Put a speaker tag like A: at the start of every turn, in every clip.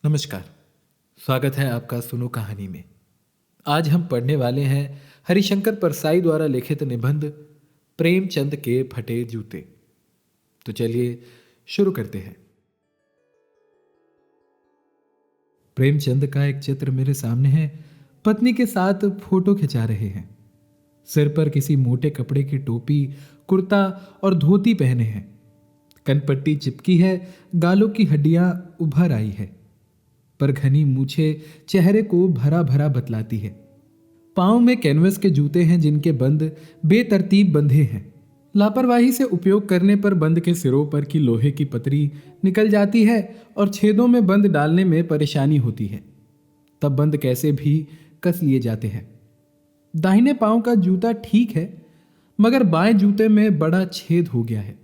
A: नमस्कार। स्वागत है आपका सुनो कहानी में। आज हम पढ़ने वाले हैं हरिशंकर परसाई द्वारा लिखित निबंध प्रेमचंद के फटे जूते। तो चलिए शुरू करते हैं। प्रेमचंद का एक चित्र मेरे सामने है। पत्नी के साथ फोटो खिंचा रहे हैं। सिर पर किसी मोटे कपड़े की टोपी, कुर्ता और धोती पहने हैं। कनपट्टी चिपकी है, गालों की हड्डियां उभर आई है, पर घनी मूछे चेहरे को भरा भरा बतलाती है। पांव में कैनवस के जूते हैं जिनके बंद बेतरतीब बंधे हैं। लापरवाही से उपयोग करने पर बंद के सिरों पर की लोहे की पतरी निकल जाती है और छेदों में बंद डालने में परेशानी होती है। तब बंद कैसे भी कस लिए जाते हैं। दाहिने पांव का जूता ठीक है, मगर बाएं जूते में बड़ा छेद हो गया है,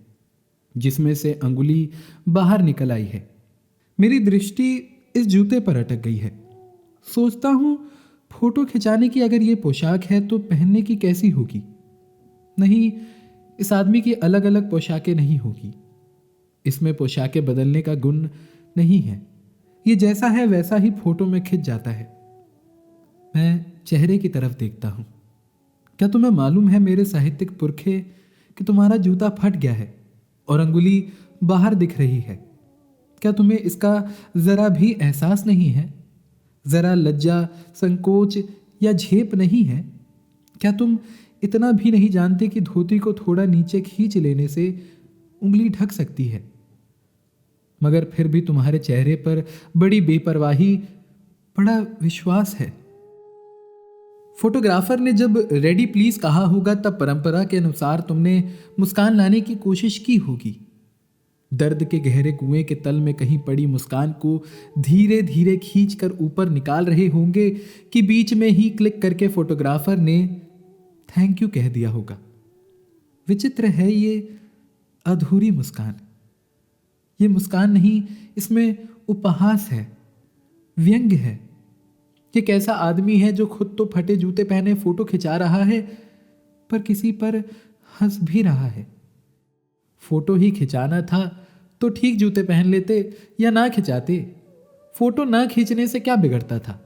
A: जिसमें से अंगुली बाहर निकल आई है। मेरी दृष्टि इस जूते पर अटक गई है। सोचता हूं, फोटो खिंचाने की अगर ये पोशाक है तो पहनने की कैसी होगी। नहीं, इस आदमी की अलग अलग पोशाकें नहीं होगी। इसमें पोशाकें बदलने का गुण नहीं है। ये जैसा है वैसा ही फोटो में खिंच जाता है। मैं चेहरे की तरफ देखता हूं। क्या तुम्हें मालूम है मेरे साहित्यिक पुरखे कि तुम्हारा जूता फट गया है और अंगुली बाहर दिख रही है। क्या तुम्हें इसका जरा भी एहसास नहीं है? जरा लज्जा, संकोच या झेप नहीं है? क्या तुम इतना भी नहीं जानते कि धोती को थोड़ा नीचे खींच लेने से उंगली ढक सकती है? मगर फिर भी तुम्हारे चेहरे पर बड़ी बेपरवाही, बड़ा विश्वास है। फोटोग्राफर ने जब रेडी प्लीज कहा होगा तब परंपरा के अनुसार तुमने मुस्कान लाने की कोशिश की होगी। दर्द के गहरे कुएं के तल में कहीं पड़ी मुस्कान को धीरे धीरे खींचकर ऊपर निकाल रहे होंगे कि बीच में ही क्लिक करके फोटोग्राफर ने थैंक यू कह दिया होगा। विचित्र है ये अधूरी मुस्कान। ये मुस्कान नहीं, इसमें उपहास है, व्यंग्य है। ये कैसा आदमी है जो खुद तो फटे जूते पहने फोटो खिंचा रहा है, पर किसी पर हंस भी रहा है। फोटो ही खिंचाना था तो ठीक जूते पहन लेते या ना खिंचाते। फोटो ना खींचने से क्या बिगड़ता था?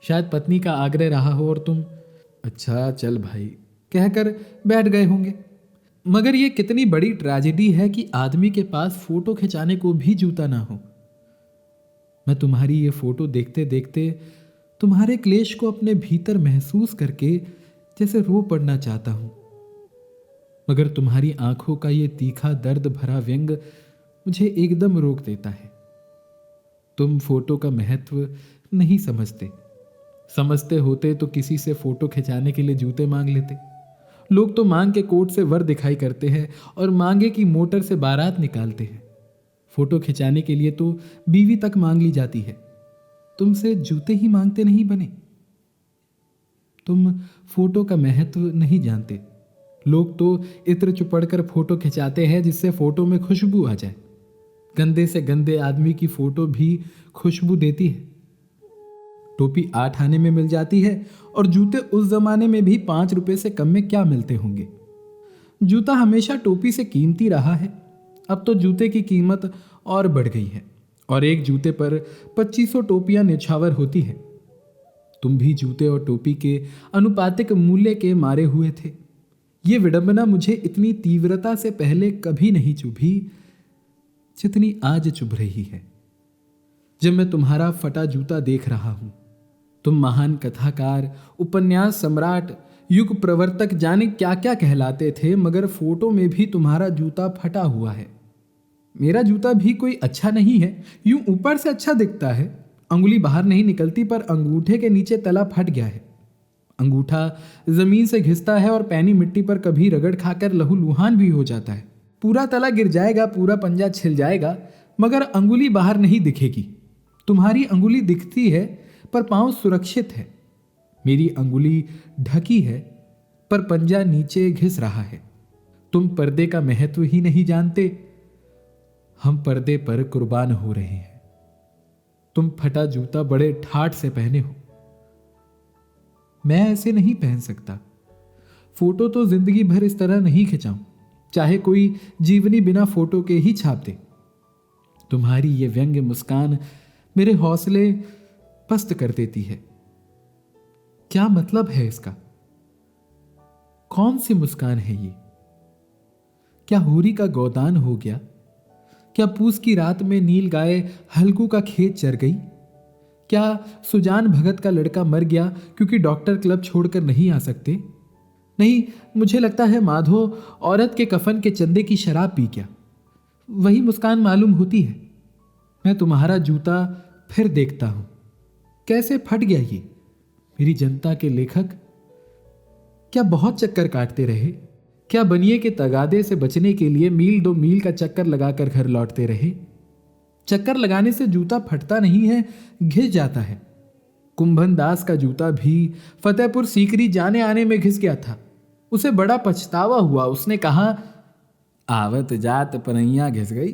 A: शायद पत्नी का आग्रह रहा हो और तुम अच्छा चल भाई कहकर बैठ गए होंगे। मगर यह कितनी बड़ी ट्रेजेडी है कि आदमी के पास फोटो खिंचाने को भी जूता ना हो। मैं तुम्हारी ये फोटो देखते देखते तुम्हारे क्लेश को अपने भीतर महसूस करके जैसे रो पड़ना चाहता हूं, मगर तुम्हारी आंखों का ये तीखा दर्द भरा व्यंग मुझे एकदम रोक देता है। तुम फोटो का महत्व नहीं समझते। समझते होते तो किसी से फोटो खिंचाने के लिए जूते मांग लेते। लोग तो मांग के कोट से वर दिखाई करते हैं और मांगे की मोटर से बारात निकालते हैं। फोटो खिंचाने के लिए तो बीवी तक मांग ली जाती है। तुमसे जूते ही मांगते नहीं बने। तुम फोटो का महत्व नहीं जानते। लोग तो इत्र चुपड़कर फोटो खिंचाते हैं जिससे फोटो में खुशबू आ जाए। गंदे से गंदे आदमी की फोटो भी खुशबू देती है। टोपी 8 आने में मिल जाती है और जूते उस जमाने में भी 5 रुपए से कम में क्या मिलते होंगे। जूता हमेशा टोपी से कीमती रहा है। अब तो जूते की कीमत और बढ़ गई है और एक जूते पर 2500 टोपियां न्यौछावर होती है। तुम भी जूते और टोपी के अनुपातिक मूल्य के मारे हुए थे। ये विडंबना मुझे इतनी तीव्रता से पहले कभी नहीं चुभी जितनी आज चुभ रही है, जब मैं तुम्हारा फटा जूता देख रहा हूं। तुम महान कथाकार, उपन्यास सम्राट, युग प्रवर्तक जाने क्या क्या कहलाते थे, मगर फोटो में भी तुम्हारा जूता फटा हुआ है। मेरा जूता भी कोई अच्छा नहीं है। यूं ऊपर से अच्छा दिखता है, अंगुली बाहर नहीं निकलती, पर अंगूठे के नीचे तला फट गया है। अंगूठा जमीन से घिसता है और पैनी मिट्टी पर कभी रगड़ खाकर लहूलुहान भी हो जाता है। पूरा तला गिर जाएगा, पूरा पंजा छिल जाएगा, मगर अंगुली बाहर नहीं दिखेगी। तुम्हारी अंगुली दिखती है पर पांव सुरक्षित है। मेरी अंगुली ढकी है पर पंजा नीचे घिस रहा है। तुम पर्दे का महत्व ही नहीं जानते। हम पर्दे पर कुर्बान हो रहे हैं। तुम फटा जूता बड़े ठाठ से पहने हो। मैं ऐसे नहीं पहन सकता। फोटो तो जिंदगी भर इस तरह नहीं खिंचाऊं, चाहे कोई जीवनी बिना फोटो के ही छाप दे। तुम्हारी ये व्यंग्य मुस्कान मेरे हौसले पस्त कर देती है। क्या मतलब है इसका? कौन सी मुस्कान है ये? क्या होरी का गोदान हो गया? क्या पूस की रात में नील गाय हल्कू का खेत चर गई? क्या सुजान भगत का लड़का मर गया क्योंकि डॉक्टर क्लब छोड़कर नहीं आ सकते? नहीं, मुझे लगता है माधो औरत के कफन के चंदे की शराब पी गया। वही मुस्कान मालूम होती है। मैं तुम्हारा जूता फिर देखता हूं। कैसे फट गया ये? मेरी जनता के लेखक क्या बहुत चक्कर काटते रहे? क्या बनिए के तगादे से बचने के लिए मील 2 मील का चक्कर लगाकर घर लौटते रहे? चक्कर लगाने से जूता फटता नहीं है, घिस जाता है। कुंभन दास का जूता भी फतेहपुर सीकरी जाने आने में घिस गया था। उसे बड़ा पछतावा हुआ। उसने कहा, आवत जात परैया घिस गई,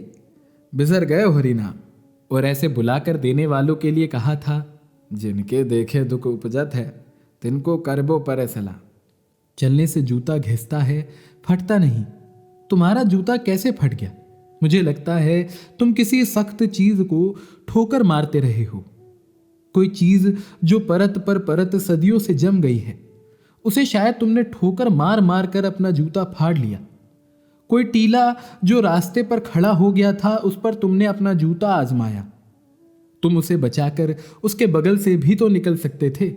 A: बिसर गए हरि नाम। और ऐसे बुलाकर देने वालों के लिए कहा था, जिनके देखे दुख उपजत है, तिनको करबो परे सलाम। चलने से जूता घिसता है, फटता नहीं। तुम्हारा जूता कैसे फट गया? मुझे लगता है तुम किसी सख्त चीज को ठोकर मारते रहे हो। कोई चीज जो परत पर परत सदियों से जम गई है, उसे शायद तुमने ठोकर मार मार कर अपना जूता फाड़ लिया। कोई टीला जो रास्ते पर खड़ा हो गया था, उस पर तुमने अपना जूता आजमाया। तुम उसे बचाकर उसके बगल से भी तो निकल सकते थे।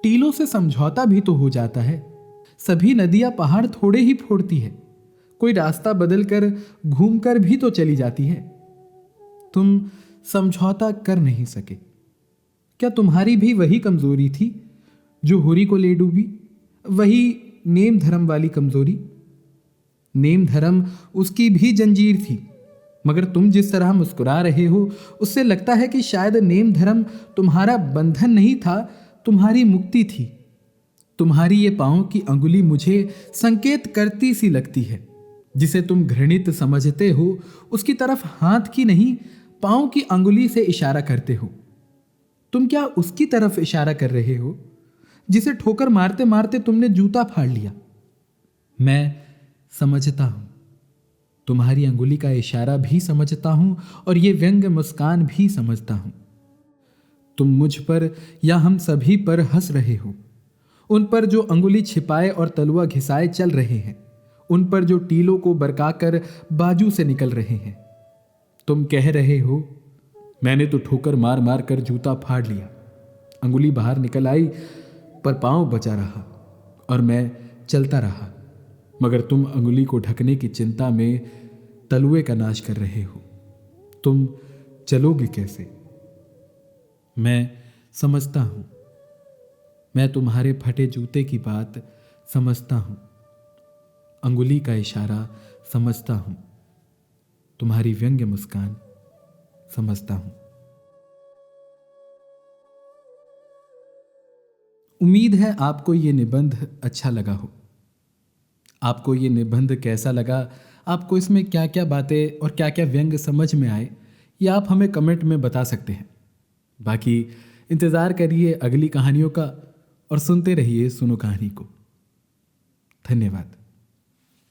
A: टीलों से समझौता भी तो हो जाता है। सभी नदियां पहाड़ थोड़े ही फोड़ती है। कोई रास्ता बदलकर घूमकर भी तो चली जाती है। तुम समझौता कर नहीं सके। क्या तुम्हारी भी वही कमजोरी थी जो होरी को ले डूबी? वही नेम धर्म वाली कमजोरी? नेम धर्म उसकी भी जंजीर थी, मगर तुम जिस तरह मुस्कुरा रहे हो, उससे लगता है कि शायद नेम धर्म तुम्हारा बंधन नहीं था, तुम्हारी मुक्ति थी। तुम्हारी ये पांव की अंगुली मुझे संकेत करती सी लगती है। जिसे तुम घृणित समझते हो, उसकी तरफ हाथ की नहीं, पांव की अंगुली से इशारा करते हो। तुम क्या उसकी तरफ इशारा कर रहे हो जिसे ठोकर मारते मारते तुमने जूता फाड़ लिया? मैं समझता हूं, तुम्हारी अंगुली का इशारा भी समझता हूं और ये व्यंग मुस्कान भी समझता हूं। तुम मुझ पर या हम सभी पर हंस रहे हो। उन पर जो अंगुली छिपाए और तलुआ घिसाए चल रहे हैं, उन पर जो टीलों को बरकाकर बाजू से निकल रहे हैं। तुम कह रहे हो, मैंने तो ठोकर मार मार कर जूता फाड़ लिया। अंगुली बाहर निकल आई पर पांव बचा रहा और मैं चलता रहा। मगर तुम अंगुली को ढकने की चिंता में तलुए का नाश कर रहे हो। तुम चलोगे कैसे? मैं समझता हूं। मैं तुम्हारे फटे जूते की बात समझता हूं, अंगुली का इशारा समझता हूं, तुम्हारी व्यंग्य मुस्कान समझता हूं। उम्मीद है आपको ये निबंध अच्छा लगा हो। आपको ये निबंध कैसा लगा, आपको इसमें क्या क्या बातें और क्या क्या व्यंग समझ में आए, ये आप हमें कमेंट में बता सकते हैं। बाकी इंतज़ार करिए अगली कहानियों का और सुनते रहिए सुनो कहानी को। धन्यवाद।